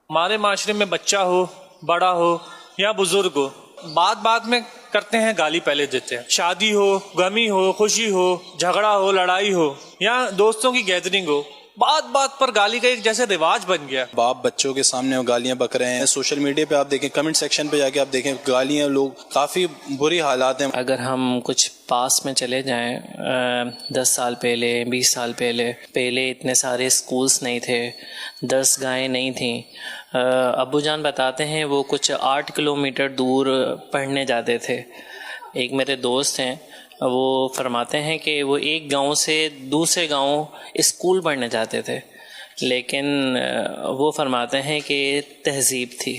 ہمارے معاشرے میں بچہ ہو، بڑا ہو یا بزرگ ہو، بات بات میں کرتے ہیں گالی پہلے دیتے ہیں. شادی ہو، غمی ہو، خوشی ہو، جھگڑا ہو، لڑائی ہو یا دوستوں کی گیدرنگ ہو، بات بات پر گالی کا ایک جیسے رواج بن گیا. باپ بچوں کے سامنے وہ گالیاں بک رہے ہیں. سوشل میڈیا پہ آپ دیکھیں، کمنٹ سیکشن پہ جا کے آپ دیکھیں گالیاں، لوگ کافی بری حالات ہیں. اگر ہم کچھ پاس میں چلے جائیں 10 سال پہلے، 20 سال پہلے اتنے سارے اسکولس نہیں تھے، درسگاہیں نہیں تھیں. ابو جان بتاتے ہیں وہ کچھ 8 کلومیٹر دور پڑھنے جاتے تھے. ایک میرے دوست ہیں، وہ فرماتے ہیں کہ وہ ایک گاؤں سے دوسرے گاؤں اسکول پڑھنے جاتے تھے، لیکن وہ فرماتے ہیں کہ تہذیب تھی،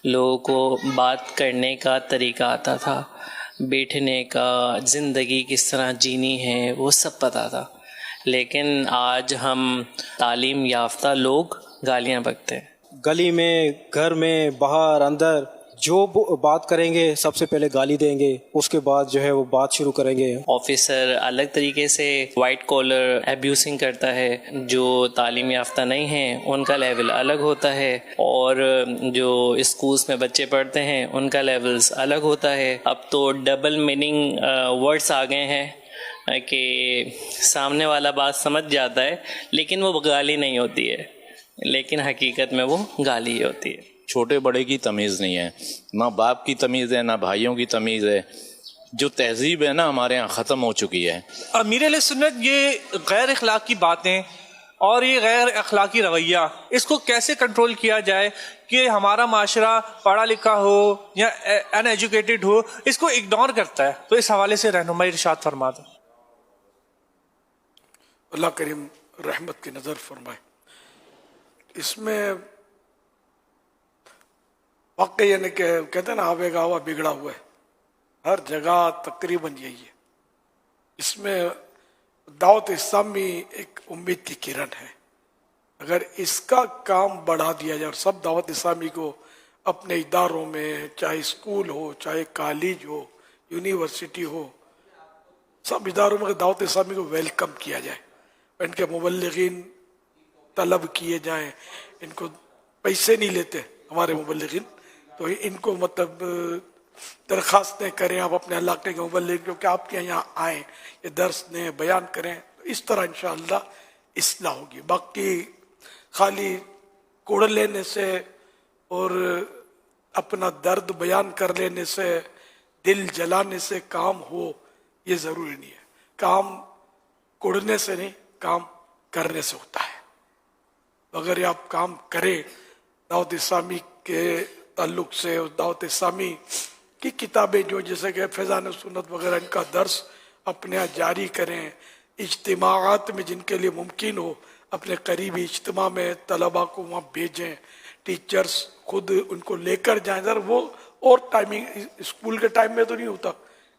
لوگوں کو بات کرنے کا طریقہ آتا تھا، بیٹھنے کا، زندگی کس طرح جینی ہے وہ سب پتہ تھا. لیکن آج ہم تعلیم یافتہ لوگ گالیاں بکتے ہیں. گلی میں، گھر میں، باہر، اندر جو بات کریں گے سب سے پہلے گالی دیں گے، اس کے بعد جو ہے وہ بات شروع کریں گے. آفیسر الگ طریقے سے وائٹ کالر ایبیوسنگ کرتا ہے، جو تعلیم یافتہ نہیں ہیں ان کا لیول الگ ہوتا ہے، اور جو اسکولس میں بچے پڑھتے ہیں ان کا لیولز الگ ہوتا ہے. اب تو ڈبل میننگ ورڈز آ گئے ہیں کہ سامنے والا بات سمجھ جاتا ہے لیکن وہ گالی نہیں ہوتی ہے، لیکن حقیقت میں وہ گالی ہی ہوتی ہے. چھوٹے بڑے کی تمیز نہیں ہے، نہ باپ کی تمیز ہے، نہ بھائیوں کی تمیز ہے. جو تہذیب ہے نا ہمارے ہاں ختم ہو چکی ہے. امیر اہل سنت یہ غیر اخلاقی باتیں اور یہ غیر اخلاقی رویہ، اس کو کیسے کنٹرول کیا جائے کہ ہمارا معاشرہ پڑھا لکھا ہو یا ان ایجوکیٹڈ ہو اس کو اگنور کرتا ہے؟ تو اس حوالے سے رہنمائی ارشاد فرما دیں. اللہ کریم رحمت کی نظر فرمائے. اس میں واقعی یعنی کہ کہتے ہیں نا آبے گاوا بگڑا ہوا ہے، ہر جگہ تقریباً یہی ہے. اس میں دعوت اسلامی ایک امید کی کرن ہے. اگر اس کا کام بڑھا دیا جائے اور سب دعوت اسلامی کو اپنے اداروں میں، چاہے اسکول ہو، چاہے کالج ہو، یونیورسٹی ہو، سب اداروں میں دعوت اسلامی کو ویلکم کیا جائے، ان کے مبلغین طلب کیے جائیں. ان کو پیسے نہیں لیتے ہمارے مبلغین، تو ان کو مطلب درخواستیں کریں آپ اپنے علاقے کے مبلغ جو کہ آپ کے یہاں آئیں، یہ درس دیں، بیان کریں. تو اس طرح انشاءاللہ اصلاح ہوگی. باقی خالی کوڑ لینے سے اور اپنا درد بیان کر لینے سے، دل جلانے سے کام ہو، یہ ضروری نہیں ہے. کام کوڑنے سے نہیں، کام کرنے سے ہوتا ہے. اگر یہ آپ کام کریں دعوت اسلامی کے تعلق سے، دعوت اسلامی کی کتابیں جو جیسے کہ فیضان سنت وغیرہ ان کا درس اپنے یہاں جاری کریں، اجتماعات میں جن کے لیے ممکن ہو اپنے قریبی اجتماع میں طلباء کو وہاں بھیجیں، ٹیچرز خود ان کو لے کر جائیں. ذرا وہ اور ٹائمنگ اسکول کے ٹائم میں تو نہیں ہوتا،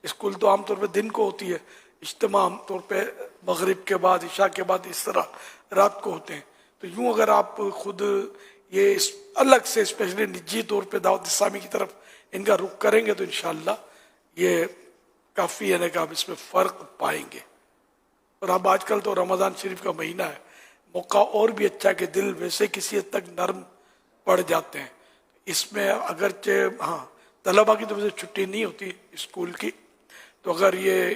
اسکول تو عام طور پہ دن کو ہوتی ہے، اجتماع عام طور پہ مغرب کے بعد، عشاء کے بعد اس طرح رات کو ہوتے ہیں. تو یوں اگر آپ خود یہ الگ سے اسپیشلی نجی طور پہ دعوت اسلامی کی طرف ان کا رخ کریں گے تو انشاءاللہ یہ کافی ہے کہ آپ اس میں فرق پائیں گے. اور اب آج کل تو رمضان شریف کا مہینہ ہے، موقع اور بھی اچھا کہ دل ویسے کسی حد تک نرم پڑ جاتے ہیں. اس میں اگرچہ ہاں طلباء کی طرف سے چھٹی نہیں ہوتی اسکول کی، تو اگر یہ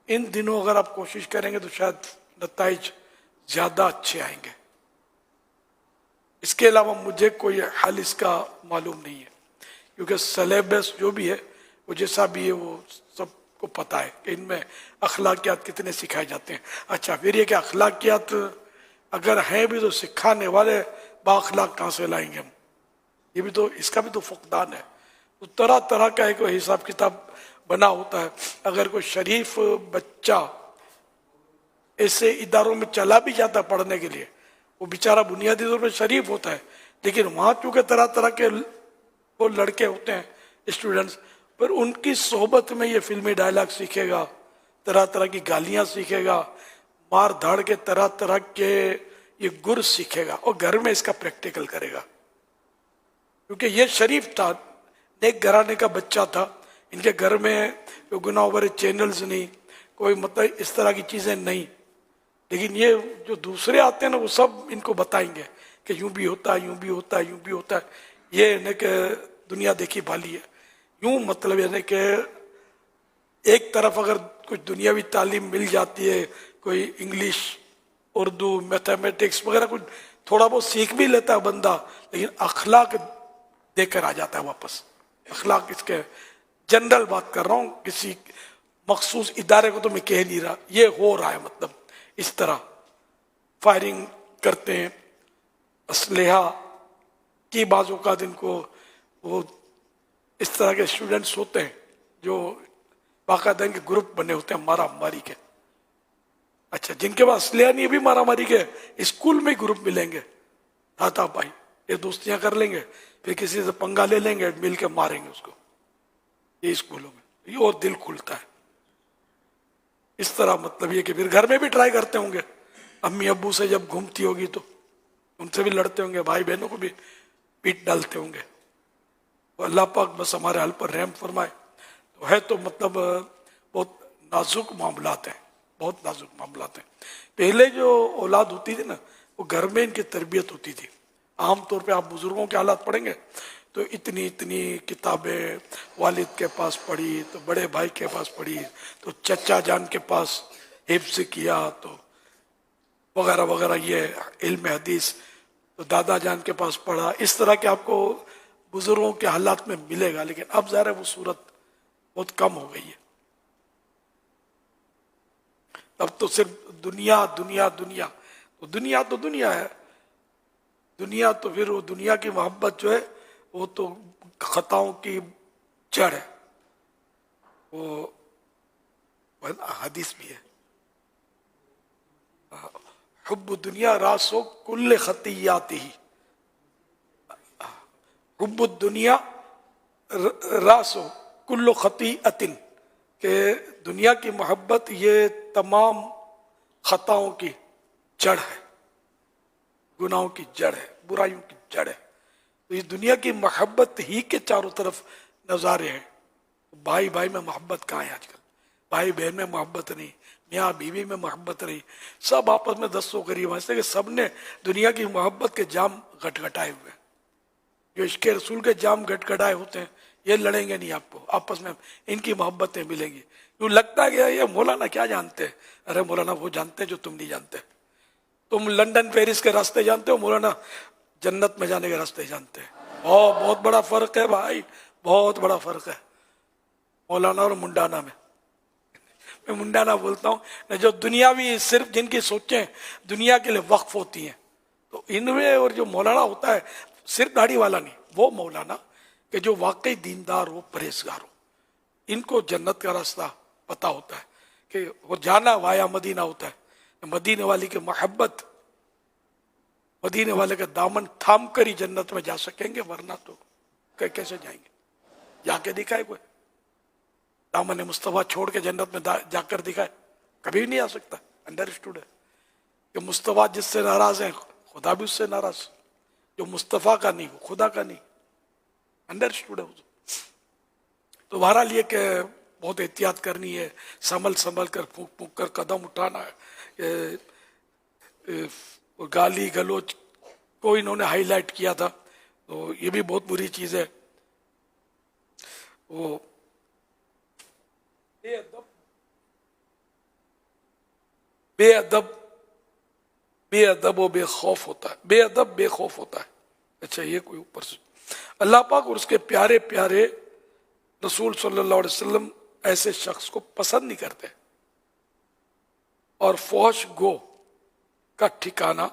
ان دنوں اگر آپ کوشش کریں گے تو شاید نتائج زیادہ اچھے آئیں گے. اس کے علاوہ مجھے کوئی حل اس کا معلوم نہیں ہے، کیونکہ سلیبس جو بھی ہے وہ جیسا بھی ہے وہ سب کو پتہ ہے کہ ان میں اخلاقیات کتنے سکھائے جاتے ہیں. اچھا پھر یہ کہ اخلاقیات اگر ہیں بھی تو سکھانے والے با اخلاق کہاں سے لائیں گے ہم؟ یہ بھی تو اس کا بھی تو فقدان ہے. تو طرح طرح کا ایک حساب کتاب بنا ہوتا ہے. اگر کوئی شریف بچہ ایسے اداروں میں چلا بھی جاتا ہے پڑھنے کے لیے، وہ بیچارہ بنیادی طور پر شریف ہوتا ہے، لیکن وہاں چونکہ طرح طرح کے وہ لڑکے ہوتے ہیں اسٹوڈنٹس، پھر ان کی صحبت میں یہ فلمی ڈائلاگ سیکھے گا، طرح طرح کی گالیاں سیکھے گا، مار دھاڑ کے طرح طرح کے یہ گر سیکھے گا، اور گھر میں اس کا پریکٹیکل کرے گا. کیونکہ یہ شریف تھا، نیک گھرانے کا بچہ تھا، ان کے گھر میں کوئی گناہ بھرے چینلز نہیں، کوئی مطلب اس طرح کی چیزیں نہیں. لیکن یہ جو دوسرے آتے ہیں نا وہ سب ان کو بتائیں گے کہ یوں بھی ہوتا ہے، یوں بھی ہوتا ہے، یوں بھی ہوتا ہے، یہ یعنی کہ دنیا دیکھی بھالی ہے. یوں مطلب یعنی کہ ایک طرف اگر کچھ دنیاوی تعلیم مل جاتی ہے، کوئی انگلش، اردو، میتھمیٹکس وغیرہ کچھ تھوڑا بہت سیکھ بھی لیتا ہے بندہ، لیکن اخلاق دے کر آ جاتا ہے واپس. اخلاق اس کے جنرل بات کر رہا ہوں، کسی مخصوص ادارے کو تو میں کہہ نہیں رہا، یہ ہو رہا ہے. مطلب اس طرح فائرنگ کرتے ہیں، اسلحہ کی بعض اوقات ان کو وہ اس طرح کے اسٹوڈنٹس ہوتے ہیں جو باقاعدہ ان کے گروپ بنے ہوتے ہیں مارا ماری کے. اچھا، جن کے پاس اسلحہ نہیں بھی مارا ماری کے، اسکول میں گروپ ملیں گے، تھا بھائی، یہ دوستیاں کر لیں گے، پھر کسی سے پنگا لے لیں گے، مل کے ماریں گے اس کو. یہ اسکولوں میں یہ اور دل کھلتا ہے. اس طرح مطلب یہ کہ پھر گھر میں بھی ٹرائی کرتے ہوں گے، امی ابو سے جب گھومتی ہوگی تو ان سے بھی لڑتے ہوں گے، بھائی بہنوں کو بھی پیٹ ڈالتے ہوں گے. تو اللہ پاک بس ہمارے حال پر رحم فرمائے. تو ہے تو مطلب بہت نازک معاملات ہیں، بہت نازک معاملات ہیں. پہلے جو اولاد ہوتی تھی نا، وہ گھر میں ان کی تربیت ہوتی تھی. عام طور پہ آپ بزرگوں کے حالات پڑھیں گے تو اتنی کتابیں والد کے پاس پڑھی، تو بڑے بھائی کے پاس پڑھی، تو چچا جان کے پاس حفظ کیا، تو وغیرہ وغیرہ، یہ علم حدیث تو دادا جان کے پاس پڑھا. اس طرح کے آپ کو بزرگوں کے حالات میں ملے گا. لیکن اب ظاہر ہے وہ صورت بہت کم ہو گئی ہے. اب تو صرف دنیا دنیا دنیا، تو دنیا تو دنیا ہے. دنیا تو پھر وہ دنیا کی محبت جو ہے وہ تو خطاؤں کی جڑ ہے. وہ حدیث بھی ہے، حب دنیا راسو کل خطیاتی، حب الدنیا راسو کل خطیئت، کہ دنیا کی محبت یہ تمام خطاؤں کی جڑ ہے، گناہوں کی جڑ ہے، برائیوں کی جڑ ہے. تو یہ دنیا کی محبت ہی کے چاروں طرف نظارے ہیں. بھائی بھائی میں محبت کہاں ہے آج کل؟ بھائی بہن میں محبت نہیں، میاں بیوی میں محبت نہیں، سب آپس میں دستوں قریب ہیں کہ سب نے دنیا کی محبت کے جام گٹ گٹائے ہوئے ہیں. جو عشق رسول کے جام گٹ گٹائے ہوتے ہیں یہ لڑیں گے نہیں، آپ کو آپس میں ان کی محبتیں ملیں گی. یوں لگتا ہے یہ مولانا کیا جانتے ہیں. ارے مولانا وہ جانتے ہیں جو تم نہیں جانتے. تم لندن پیرس کے راستے جانتے ہو، مولانا جنت میں جانے کے راستے جانتے ہیں. بہت بڑا فرق ہے بھائی، بہت بڑا فرق ہے مولانا اور منڈانا میں. میں منڈانا بولتا ہوں جو دنیاوی صرف جن کی سوچیں دنیا کے لیے وقف ہوتی ہیں، تو ان میں، اور جو مولانا ہوتا ہے صرف داڑھی والا نہیں، وہ مولانا کہ جو واقعی دیندار ہو، پرہیزگار ہو. ان کو جنت کا راستہ پتا ہوتا ہے کہ وہ جانا وایا مدینہ ہوتا ہے. مدینے والی کی محبت، مدینے والے کا دامن تھام کر ہی جنت میں جا سکیں گے، ورنہ تو کیسے جائیں گے؟ جا کے دکھائے کوئی دامن مصطفیٰ چھوڑ کے جنت میں جا کر دکھائے؟ کبھی نہیں آ سکتا. انڈرسٹوڈ ہے کہ مصطفیٰ جس سے ناراض ہیں خدا بھی اس سے ناراض. جو مصطفیٰ کا نہیں وہ خدا کا نہیں. انڈرسٹوڈ ہے. تو بہرحال یہ کہ بہت احتیاط کرنی ہے، سنبھل کر پھونک پھونک کر قدم اٹھانا ہے. گالی گلوچ کو انہوں نے ہائی لائٹ کیا تھا، تو یہ بھی بہت بری چیز ہے. وہ بے ادب و بے خوف ہوتا ہے. بے ادب بے خوف ہوتا ہے. اچھا، یہ کوئی اوپر سے اللہ پاک اور اس کے پیارے پیارے رسول صلی اللہ علیہ وسلم ایسے شخص کو پسند نہیں کرتے. اور فحش گو کا ٹھکانہ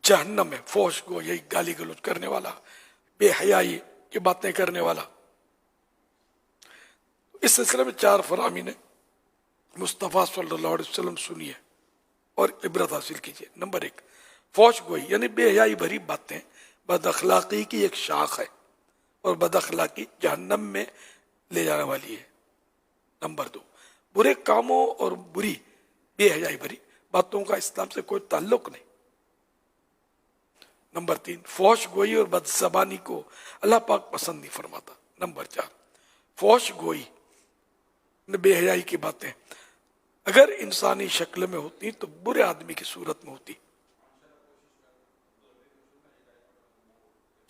جہنم ہے. فحش گو یہی گالی گلوچ کرنے والا، بے حیائی کی باتیں کرنے والا. اس سلسلے میں 4 فرامین مصطفیٰ صلی اللہ علیہ وسلم سنیے اور عبرت حاصل کیجیے. نمبر 1، فحش گوئی یعنی بے حیائی بھری باتیں بد اخلاقی کی ایک شاخ ہے، اور بد اخلاقی جہنم میں لے جانے والی ہے. نمبر 2، برے کاموں اور بری بے حیائی بھری باتوں کا اسلام سے کوئی تعلق نہیں. نمبر 3، فحش گوئی اور بد زبانی کو اللہ پاک پسند نہیں فرماتا. نمبر 4، فحش گوئی بے حیائی کی باتیں اگر انسانی شکل میں ہوتی تو برے آدمی کی صورت میں ہوتی.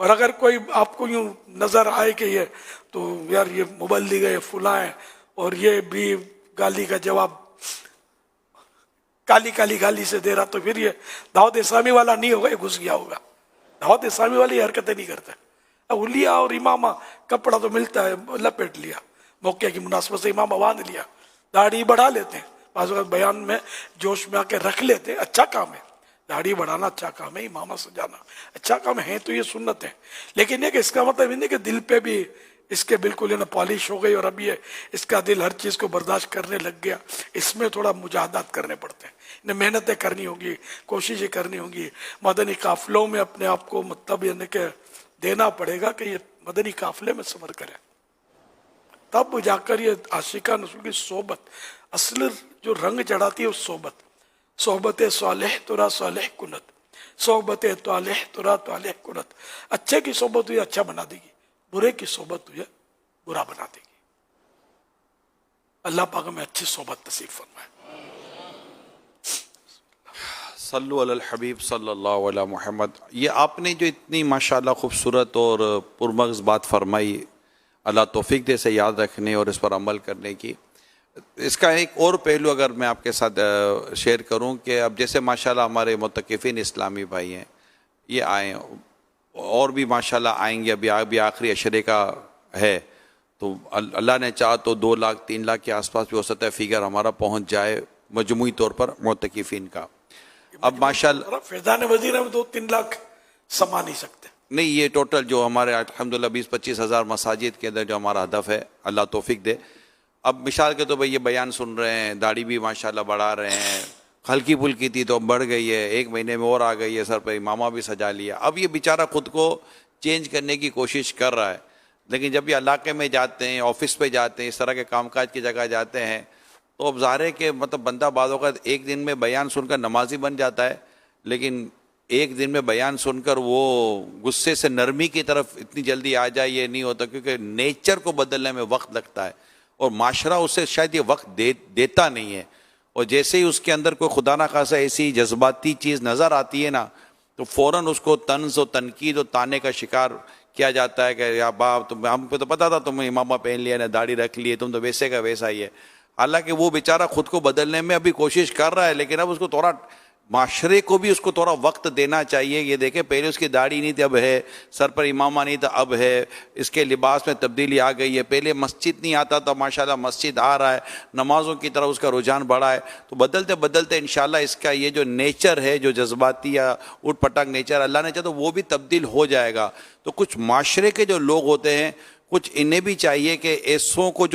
اور اگر کوئی آپ کو یوں نظر آئے کہ یہ تو یار یہ مبلغ ہے فلاں ہے اور یہ بھی گالی کا جواب کالی کالی گالی سے دے رہا، تو پھر یہ دعوت اسلامی والا نہیں ہوگا، یہ گھس گیا ہوگا. دعوت اسلامی والی حرکتیں نہیں کرتا. اولیاء اور امامہ کپڑا تو ملتا ہے، لپیٹ لیا، موقع کی مناسبت سے امامہ باندھ لیا، داڑھی بڑھا لیتے ہیں، بعض اوقات بیان میں جوش میں آ کے رکھ لیتے ہیں. اچھا کام ہے، داڑھی بڑھانا اچھا کام ہے، امامہ سجانا اچھا کام ہے، تو یہ سنت ہے. لیکن یہ کہ اس کا مطلب یہ نہیں کہ دل پہ بھی اس کے بالکل پالش ہو گئی اور اب یہ اس کا دل ہر چیز کو برداشت کرنے لگ گیا. اس میں تھوڑا مجاہدات کرنے پڑتے ہیں، محنتیں کرنی ہوگی، کوششیں کرنی ہوگی. مدنی قافلوں میں اپنے آپ کو مطلب یعنی کہ دینا پڑے گا کہ یہ مدنی قافلے میں سفر کرے، تب جا کر یہ عاشقہ رسول کی صحبت اصل جو رنگ چڑھاتی ہے اس صحبت صالح ترا صالح کنت، صحبت طالح ترا طالح کنت. اچھے کی صحبت ہوئی اچھا بنا دے گی، برے کی صحبت ہوئی برا بنا دے گی. اللہ پاک ہمیں اچھی صحبت نصیب فرمائے. صلو علی الحبیب صلی اللہ علیہ محمد. یہ آپ نے جو اتنی ماشاءاللہ خوبصورت اور پرمغز بات فرمائی، اللہ توفیق دے سے یاد رکھنے اور اس پر عمل کرنے کی. اس کا ایک اور پہلو اگر میں آپ کے ساتھ شیئر کروں کہ اب جیسے ماشاءاللہ ہمارے معتکفین اسلامی بھائی ہیں، یہ آئیں اور بھی ماشاءاللہ آئیں گے، ابھی آخری عشرے کا ہے، تو اللہ نے چاہا تو 2 لاکھ 3 لاکھ کے آس پاس بھی ہو سکتا ہے فیگر ہمارا پہنچ جائے مجموعی طور پر معتکفین کا. اب ماشاءاللہ فیضان وزیر میں 2-3 لاکھ سما نہیں سکتے. نہیں، یہ ٹوٹل جو ہمارے الحمدللہ 20-25 ہزار مساجد کے اندر جو ہمارا ہدف ہے، اللہ توفیق دے. اب مثال کے تو بھئی یہ بیان سن رہے ہیں، داڑھی بھی ماشاءاللہ بڑھا رہے ہیں، ہلکی پھلکی تھی تو اب بڑھ گئی ہے، 1 مہینے میں اور آ گئی ہے، سر پہ امامہ بھی سجا لیا. اب یہ بیچارہ خود کو چینج کرنے کی کوشش کر رہا ہے، لیکن جب یہ علاقے میں جاتے ہیں، آفس پہ جاتے ہیں، اس طرح کے کام کاج کی جگہ جاتے ہیں، تو اب ظاہر ہے کہ مطلب بندہ بعض اوقات ایک دن میں بیان سن کر نمازی بن جاتا ہے، لیکن ایک دن میں بیان سن کر وہ غصے سے نرمی کی طرف اتنی جلدی آ جائے یہ نہیں ہوتا، کیونکہ نیچر کو بدلنے میں وقت لگتا ہے اور معاشرہ اسے شاید یہ وقت دیتا نہیں ہے. اور جیسے ہی اس کے اندر کوئی خدا نہ خاصا ایسی جذباتی چیز نظر آتی ہے نا، تو فوراً اس کو طنز و تنقید و طعنے کا شکار کیا جاتا ہے کہ یا باپ تم، ہم کو تو پتا تھا تم امامہ پہن لیا نا، داڑھی رکھ لی، تم تو ویسے کا ویسا ہی ہے. حالانکہ وہ بیچارہ خود کو بدلنے میں ابھی کوشش کر رہا ہے، لیکن اب اس کو تھوڑا معاشرے کو بھی اس کو تھوڑا وقت دینا چاہیے. یہ دیکھیں پہلے اس کی داڑھی نہیں تھی، اب ہے، سر پر امامہ نہیں تھا، اب ہے، اس کے لباس میں تبدیلی آ گئی ہے. پہلے مسجد نہیں آتا تھا، ماشاءاللہ مسجد آ رہا ہے، نمازوں کی طرف اس کا رجحان بڑھا ہے. تو بدلتے بدلتے انشاءاللہ اس کا یہ جو نیچر ہے، جو جذباتی یا اٹھ پٹاک نیچر اللہ نے چاہا تو وہ بھی تبدیل ہو جائے گا. تو کچھ معاشرے کے جو لوگ ہوتے ہیں، کچھ انہیں بھی چاہیے کہ ایسوں کو جو